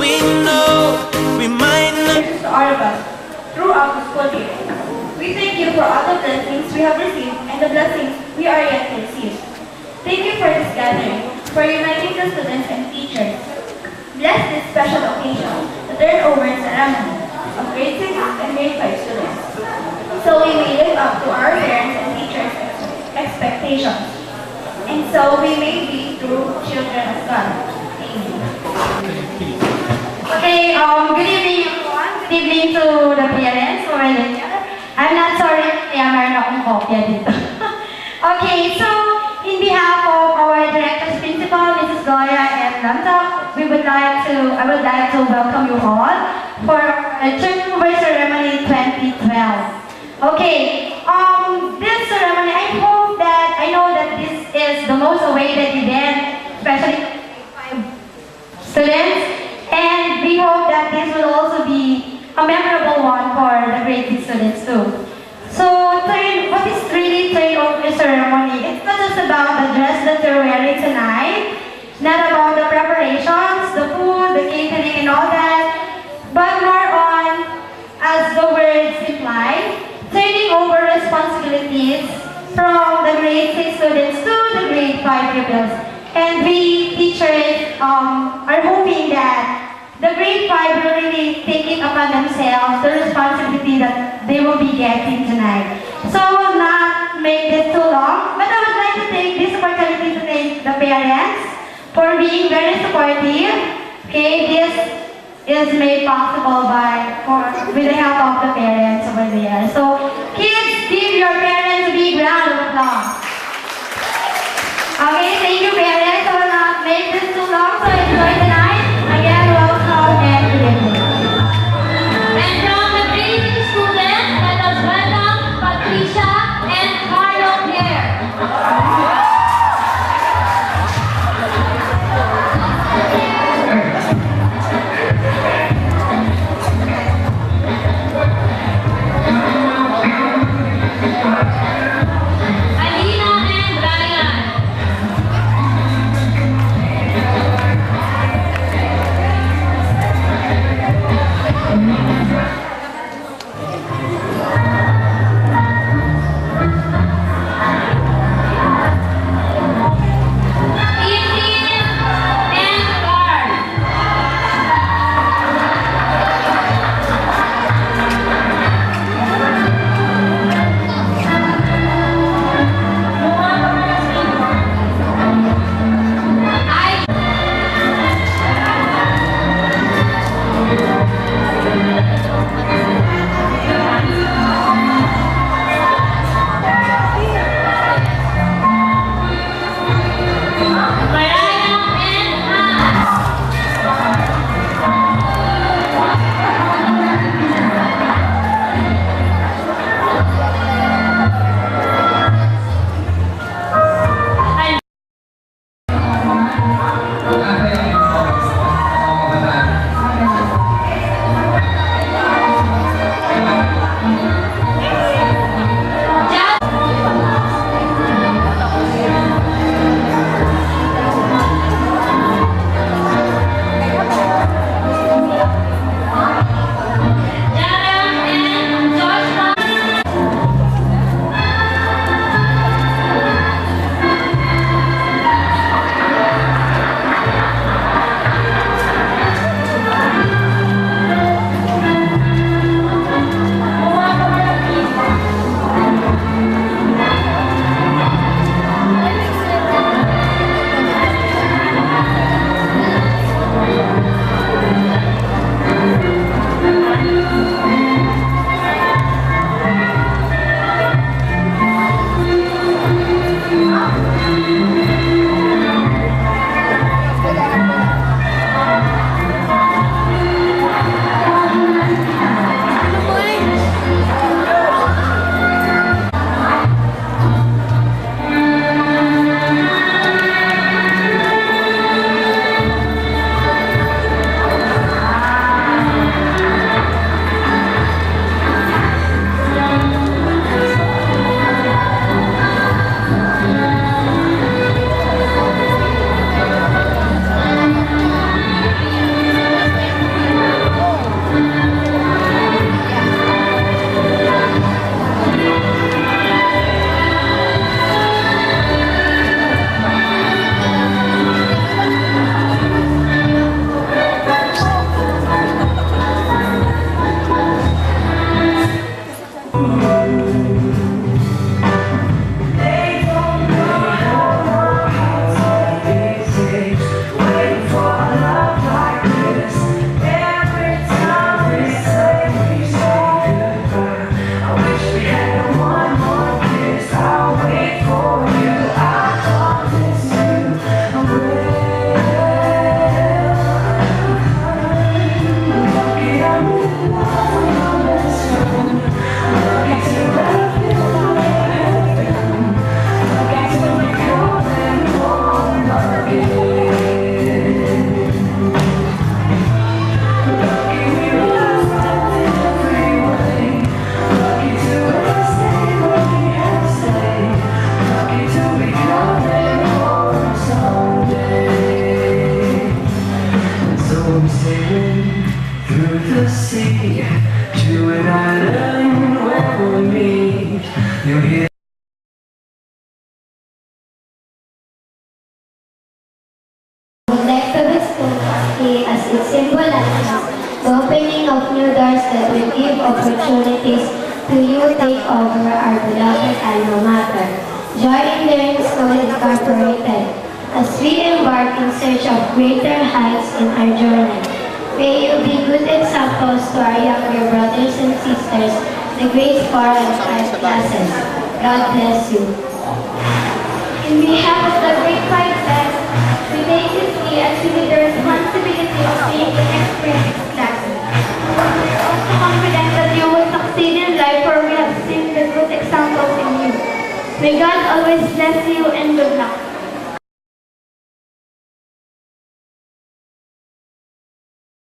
we know we might not. This is all of us throughout the school year. We thank you for all the blessings we have received and the blessings we are yet to receive. Thank you for this gathering, for uniting the students and teachers. Bless this special occasion, the turnover ceremony of grade 6 and grade 5 students, so we may live up to our parents and teachers' expectations, and so we may be true children of God. Amen. Okay, good evening everyone. Good evening to the parents who are there. I'm not sorry, kaya meron akong kopya dito. Okay, so in behalf of our director's principal, Mrs. Gloria and Lantok, I would like to welcome you all for our turnover ceremony 2012. Okay, this ceremony, I know that this is the most awaited event, especially for students, and we hope that this will also be a memorable one for the grade 6 students too. So, what is really turnover ceremony? It's not just about the dress that you're wearing tonight, not about the preparations, the food, the catering and all that, but more on, as the words imply, turning over responsibilities from the grade 6 students to the grade 5 pupils. And we teachers are hoping that the grade 5 will really take it upon themselves the responsibility that they will be getting tonight. So I will not make this too long, but I would like to take this opportunity to thank the parents for being very supportive. Okay, this is made possible with the help of the parents over there. So kids, give your parents a big round of applause. Okay, thank you parents. I will not make this too long, so enjoy the night. Again, welcome and good evening. And from the grade 6 students, let us welcome Patricia and Carlo Pierre. Alina and Ryan. we're sailing through the sea to an island where we'll meet. You'll hear Next to the school tree as it symbolizes the opening of new doors that will give opportunities to you take over our beloved alma mater. Joy in Learning School Incorporated as we embark in search of greater heights in our journey. May you be good examples to our younger brothers and sisters, the grades 4 and 5 classes. God bless you. In behalf of the Great Five Best, we take this day as we with the responsibility of being the next great class. We are also confident that you will succeed in life, for we have seen the good examples in you. May God always bless you and good luck.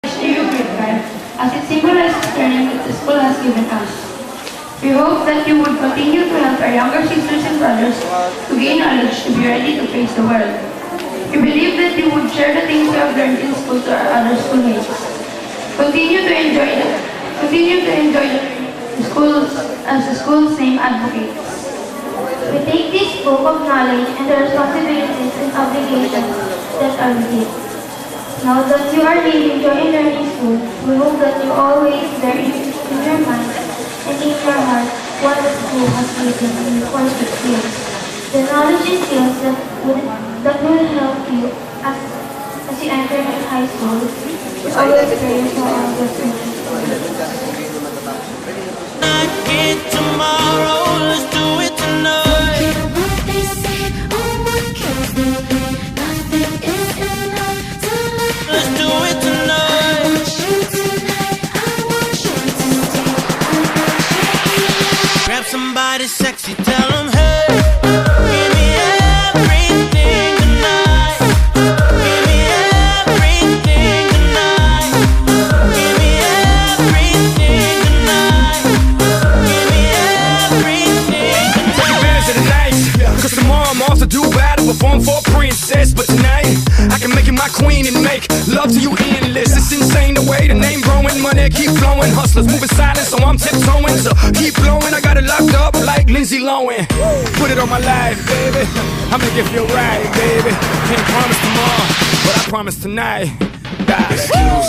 To you, Grade 5, as it symbolizes learning that the school has given us. We hope that you would continue to help our younger sisters and brothers to gain knowledge to be ready to face the world. We believe that you would share the things you have learned in school to our other schoolmates. Continue to enjoy the school as the school's name advocates. We take this book of knowledge and the responsibilities and obligations that are with it. Now that you are leaving Joy in Learning School, we hope that you always bear in your mind and in your heart what the school has given you for 6 years. The knowledge and skills that will help you as you enter high school is always there for all the students. not get tomorrow, let's do it tonight. Let's do it tonight. Grab somebody sexy, tell them hey, give me everything tonight. Give me everything tonight. Give me everything tonight. Give me everything tonight. Take advantage of the night, cause tomorrow I'm off to do battle, perform for a princess. But tonight, I can make you my queen and make love to you endless. It's insane the way the name growing, money keep flowing. Hustlers moving silent, so I'm tiptoeing. So keep blowing, I got it locked up like Lindsay Lohan. Put it on my life, baby, I'm gonna give you a ride, baby. Can't promise tomorrow, but I promise tonight. Excuse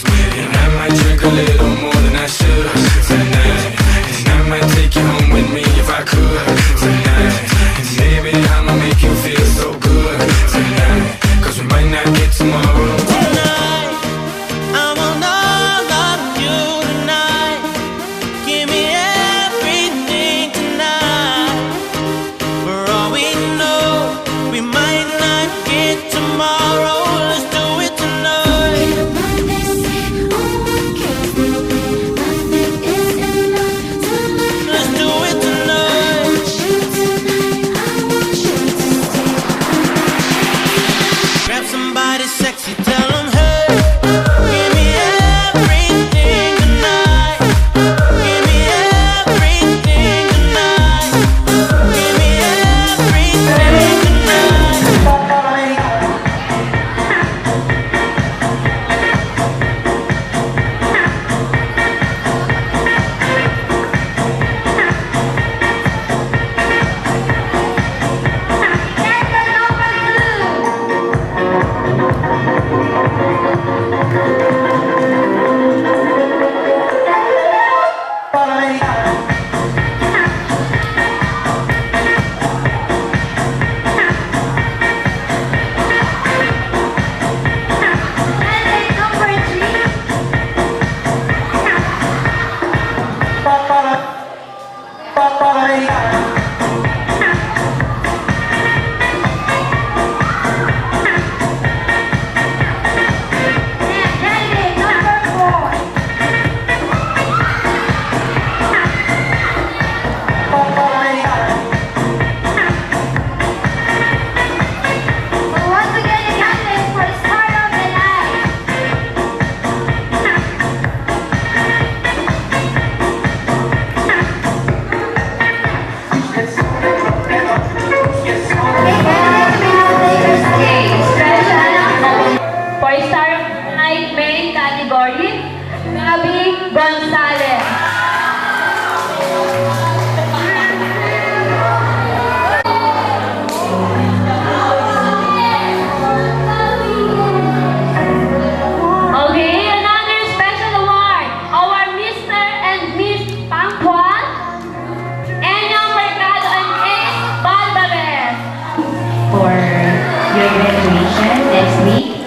me, and I might drink a little more than I should tonight. And I might take you home with me if I could tonight. And maybe I'ma make you feel so good tonight, cause we might not get tomorrow. Tonight, I want all of you tonight. Give me everything tonight. For all we know, we might not get tomorrow. Let's do it tonight. my main category, Gabby Gonzalez. Okay, another special award, our Mr. and Miss Pangpuan, Enyang Mercado and Ace Balbares. For your graduation next week.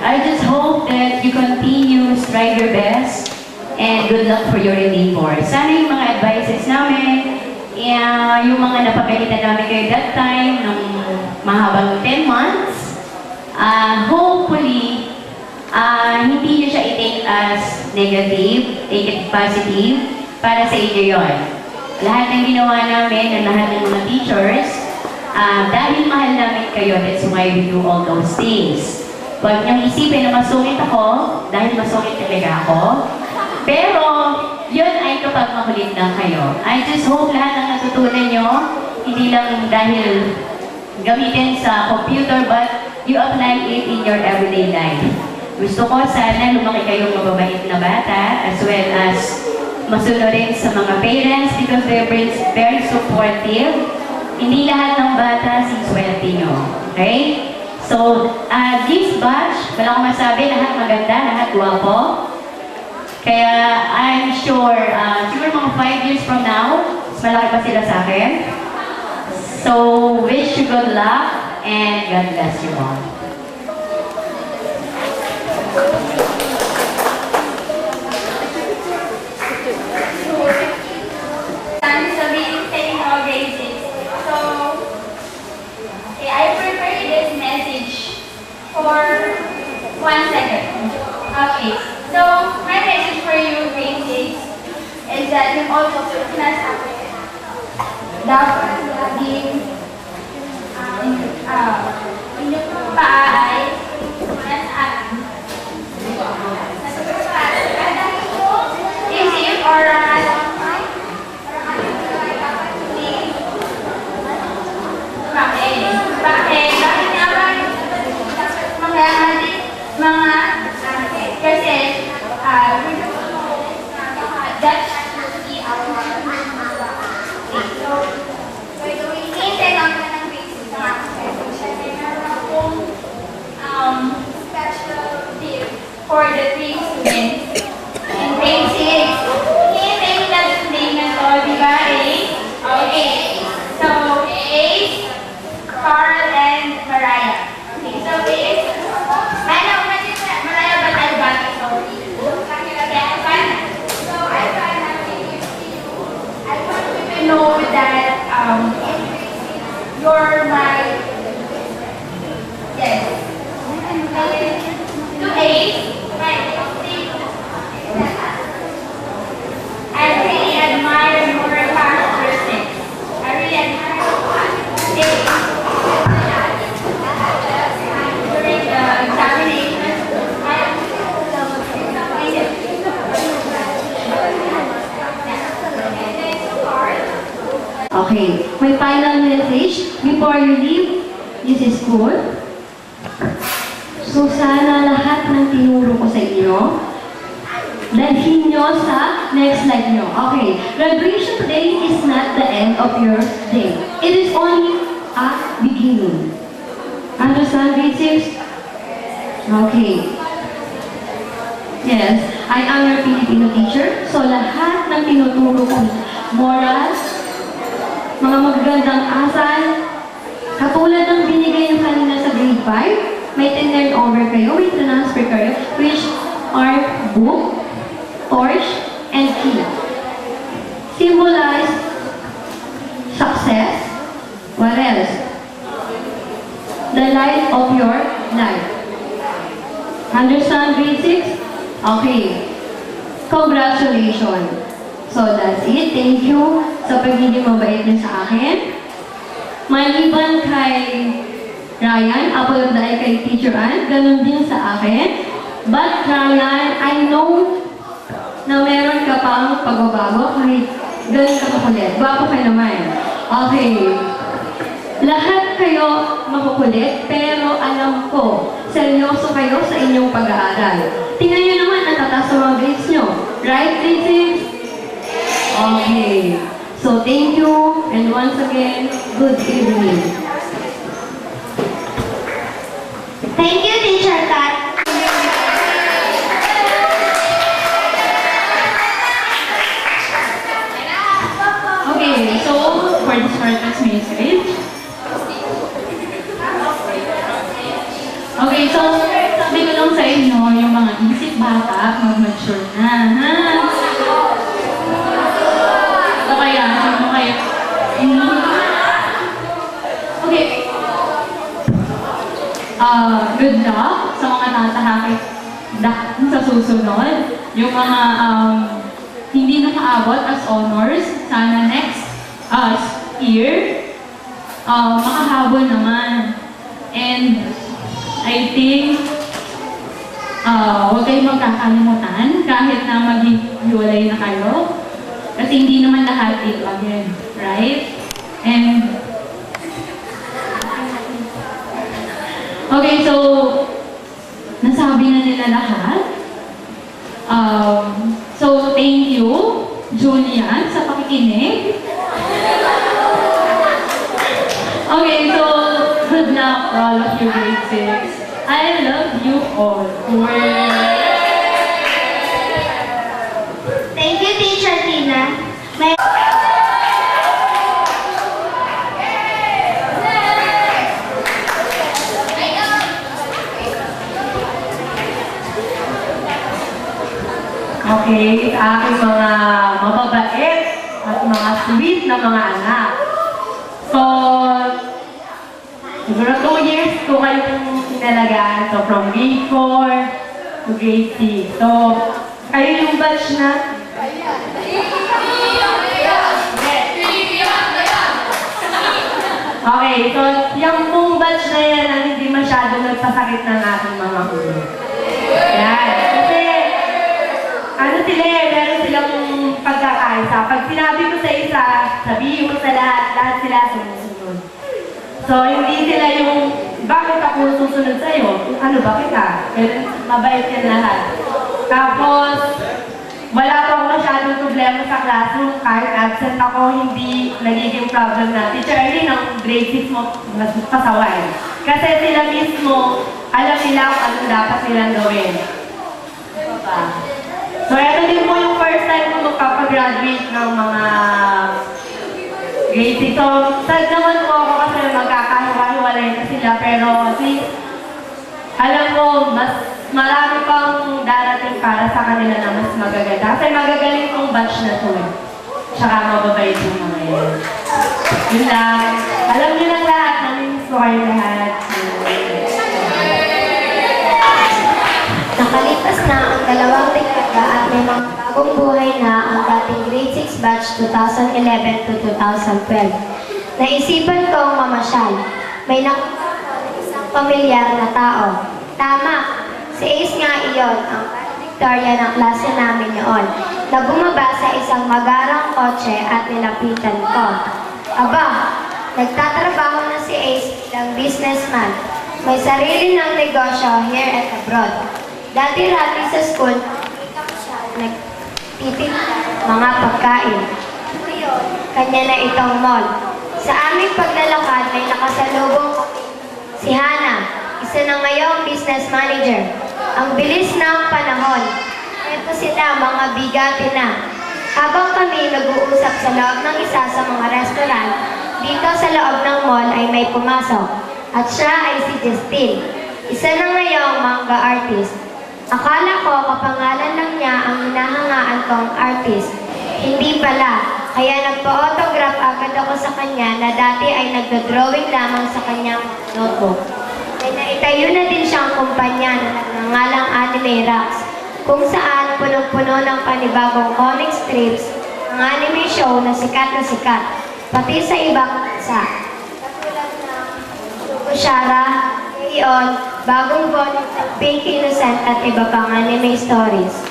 I just hope that you continue, strive your best, and good luck for your endeavors. Sana yung mga advices namin, yung mga napagalitan namin kayo that time, ng mahabang 10 months, hopefully, hindi nyo siya i-take as negative, take it positive, para sa inyo yun. Lahat ng ginawa namin, at lahat ng mga teachers, dahil mahal namin kayo, that's why we do all those things. Huwag niyong isipin na masungit ako, dahil masungit talaga ako. Pero, yun ay kapag makulit lang kayo. I just hope lahat ng natutunan nyo, hindi lang dahil gamitin sa computer, but you apply it in your everyday life. Gusto ko sana lumaki kayong mababait na bata, as well as masunod rin sa mga parents because they're very supportive. Hindi lahat ng bata siswerte nyo. Okay? So, this batch, wala akong masabi, lahat maganda, lahat guwapo. Kaya, I'm sure, siguro mga 5 years from now, mas malaki pa sila sa akin. So, wish you good luck, and God bless you all. I'm taking all grade 6. So, I prepared this message for 1 second. Okay, so my message for you, grade 6, is that yung also nasa dapat laging inyong paa ay nasa isip or Bakit naman mga kasi that should be our so hintay lang na ng basic sa meron akong special tip for the 3 students in grade 6. Hintay nila today na to, di ba, Ace? Okay. So, Ace, Carl, and Mariah. Okay, so Ace, Mariah ba tayo ba? Sorry. So, I want you to know that you're my, yes. To Ace, I really admire your characteristics. I really admire Ace. During the examination, I am disappointed. Okay, my final message before you leave this school. So sana lahat ng tinuro ko sa inyo, dalhin nyo sa next slide nyo. Okay, graduation today is not the end of your day. It is only a beginning. Understand, grade 6? Okay. Yes, I am your Filipino teacher. So lahat ng tinuturo ko, moral, mga magagandang asal, katulad ng binigay nyo kanina sa grade 5, may turn over kayo, may transfer kayo, which are book, torch, and key. Symbolize success. What else? The light of your life. Understand grade 6? Okay. Congratulations. So that's it. Thank you sa pagiging mabait niyo sa akin. Maliban kay Ryan, apple of the eye kay Teacher Ann, ganun din sa akin. But Ryan, I know na meron ka pang pagbabago kahit ganun ka kakulit. Gwapo ka naman. Okay. Lahat kayo makukulit, pero alam ko, seryoso kayo sa inyong pag-aaral. bagay. Tingnan nyo naman, natataas sa mga grades nyo. Right, grade 6? Okay. So, thank you. And once again, good evening. Thank you, Teacher Kat. Okay, so for this purpose message. Okay, so sabi ko lang sa inyo, yung mga isip bata, mag-mature na, ha? So kaya, ano kayo? Okay. Good luck sa mga tatahakit sa susunod. Yung mga hindi nakaabot as honors, sana next year, makahabol naman. And I think, huwag kayong magkakalimutan kahit na maghiwalay na kayo. Kasi hindi naman lahat dito again, right? And, okay, so, nasabi na nila lahat. So, thank you, Julian, sa pakikinig. Okay, so, good luck for all of you grade 6. I love you all. Thank you, Teacher Tina. May Okay, sa aking mga mababait at mga sweet na mga anak. So, siguro 2 years ko kayong tinalagaan. So, from grade 4 to grade 6. So, kayo yung batch na? Okay, so yung pong batch na yan ang hindi masyadong nagpasakit ng aking mga ulo. Yan. Kasi, ano sila meron silang pagkakaisa. Pag sinabi ko sa isa, sabihin mo sa lahat sila sumusunod. So, hindi sila yung, bakit ako susunod sa'yo? Ano, bakit ka? Pero mabait yan lahat. Tapos, wala pang masyadong problema sa classroom. Kahit absent ako, hindi nagiging problem na. Teacher Ernie, ng grade 6 mo, mas pasaway. Kasi sila mismo, alam nila kung anong dapat nilang gawin. Diba? So, ito din po yung first time ko magpapagraduate ng mga grade 6. So, sad naman po ako kasi magkakahiwa-hiwalay na sila. Pero at least, alam ko, mas marami pang darating para sa kanila na mas magaganda. Kasi magagaling kong batch na to eh. Tsaka mababait yung mga yan. Yun lang. Alam niyo lang lahat. Namimiss ko kayo lahat. nakalipas na ang 2 dekada at may mga bagong buhay na ang dating grade 6 batch 2011 to 2012. Naisipan kong mamasyal. May nakita isang pamilyar na tao. Tama, si Ace nga iyon, ang Victoria ng klase namin noon, na bumaba sa isang magarang kotse at nilapitan ko. Aba, nagtatrabaho na si Ace bilang businessman. May sarili ng negosyo here and abroad. Dati-rati sa school, nagtitinda mga pagkain. Ngayon, kanya na itong mall. Sa aming paglalakad, may nakasalubong si Hannah, isa na ngayong business manager. Ang bilis ng panahon. Ito sila, mga bigati na. Habang kami nag-uusap sa loob ng isa sa mga restaurant, dito sa loob ng mall ay may pumasok. At siya ay si Justine, isa na ngayong manga artist. Akala ko kapangalan lang niya ang hinahangaan kong artist. Hindi pala. Kaya nagpa-autograph agad ako sa kanya na dati ay nagdodrawing lamang sa kanyang notebook. May naitayo na din siyang kumpanya na nagngangalang Anime Rocks, kung saan punong-puno ng panibagong comic strips ang anime show na sikat, pati sa ibang bansa. Katulad ng Shara, Aeon, Bagong Bonnet, Pink Innocent at iba pang anime stories.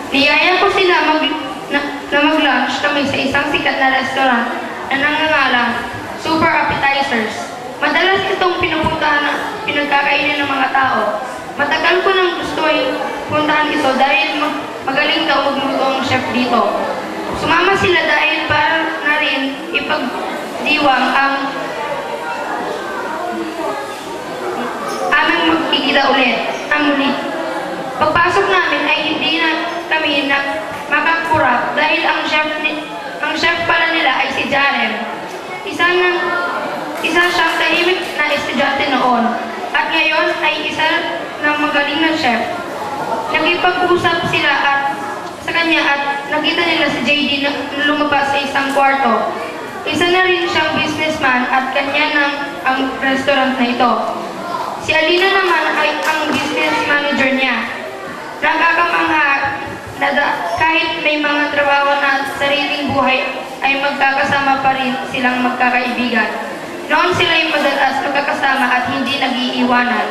Niyaya ko sila mag-lunch kami sa isang sikat na restaurant na nangangalang Super Appetizers. Madalas itong pinupuntahan na pinagkakainin ng mga tao. Matagal ko nang gusto ay puntahan ito dahil magaling daw magluto ang chef dito. Sumama sila dahil para na rin ipagdiwang ang aming magkikita ulit. Pagpasok namin ay hindi na kami makakurap dahil ang chef pala nila ay si Jaren. Isa siyang tahimik na estudyante noon at ngayon ay isa ng magaling na chef. Nakipag-usap sila sa kanya at nakita nila si JD na lumabas sa isang kwarto. Isa na rin siyang businessman at kanya ng ang restaurant na ito. Si Alina naman ay ang business manager niya. Nakakamangha na kahit may mga trabaho na sariling buhay ay magkakasama pa rin silang magkakaibigan. Noon sila ay madalas magkakasama at hindi nag-iiwanan.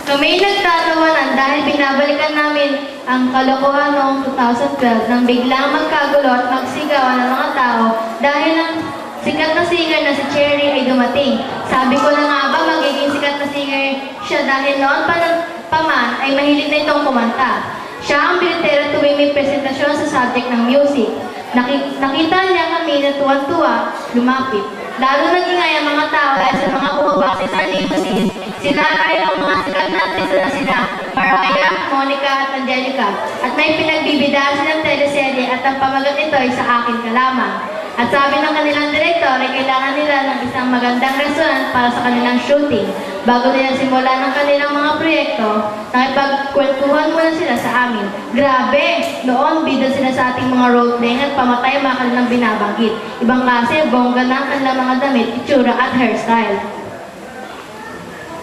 Kami nagtatawanan dahil binabalikan namin ang kalokohan noong 2012 nang biglang magkagulo at magsigawan ng mga tao dahil ang sikat na singer na si Cherry ay dumating. Sabi ko na nga ba magiging sikat na singer siya dahil noon pa man ay mahilig na itong kumanta. Siya ang bilitera tuwing may presentasyon sa subject ng music. Nakita niya kami na tuwan-tuwa, lumapit. Lalo nag-ingay ang mga tao dahil sa mga kumabase sa limousine. Sila ay ang mga sikat natin na sila, Mariah, Monica at Angelica. At may pinagbibidahan silang teleserye at ang pamagat nito ay sa akin ka lamang. At sabi ng kanilang direktor ay kailangan nila ng isang magandang restaurant para sa kanilang shooting. Bago nila simulan ng kanilang mga proyekto, nakipagkwentuhan muna sila sa amin. Grabe! Noon, bida sila sa ating mga roleplay at pamatay ang mga kanilang binabanggit. Ibang klase, bongga na ang kanilang mga damit, itsura at hairstyle.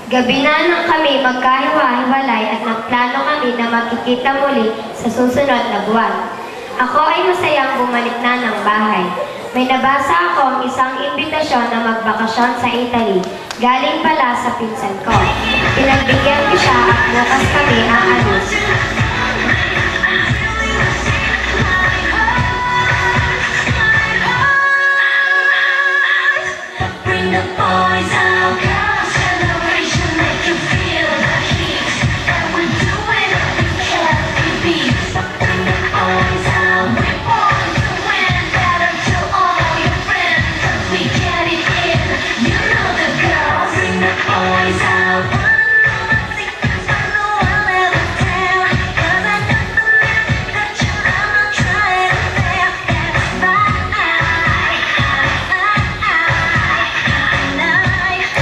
Gabi na nang kami magkahiwa-hiwalay at nagplano kami na magkikita muli sa susunod na buwan. Ako ay masayang bumalik na ng bahay. May nabasa akong isang imbitasyon na magbakasyon sa Italy. Galing pala sa pinsan ko. Pinagbigyan ko siya at bukas kami aalis. Bring the boys out, celebration, make you feel the heat. And we're doing heavy beats. Bring the boys out, we're born to win. Better tell all your friends, 'cause we get it in. You know the girls. Bring the boys out. Secrets I know I'll never tell, 'cause I got the magic that I'm not trying to fail. That's right.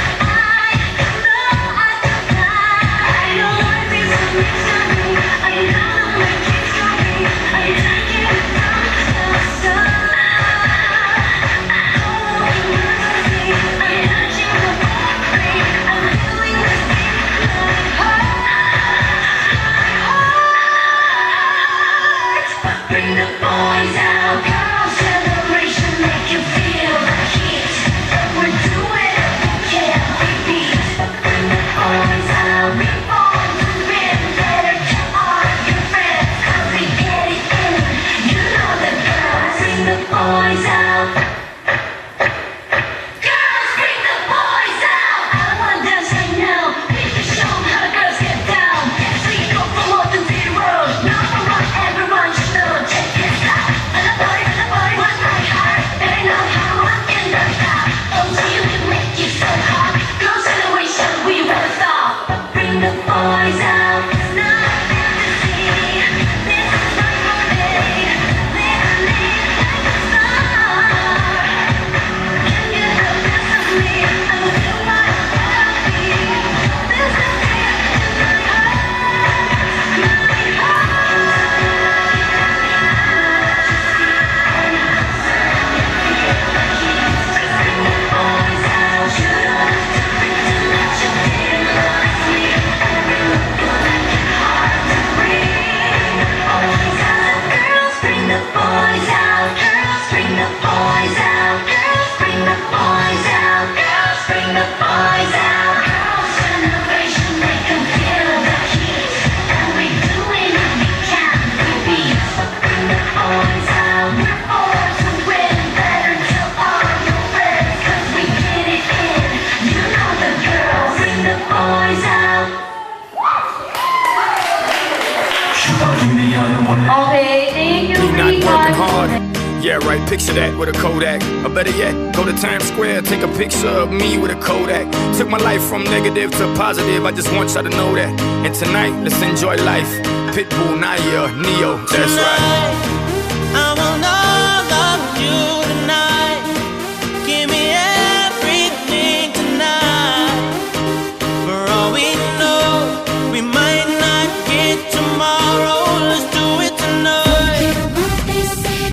Yeah, right, picture that with a Kodak. Or better yet, go to Times Square, take a picture of me with a Kodak. Took my life from negative to positive, I just want y'all to know that. And tonight, let's enjoy life. Pitbull, Naya, Neo, that's right.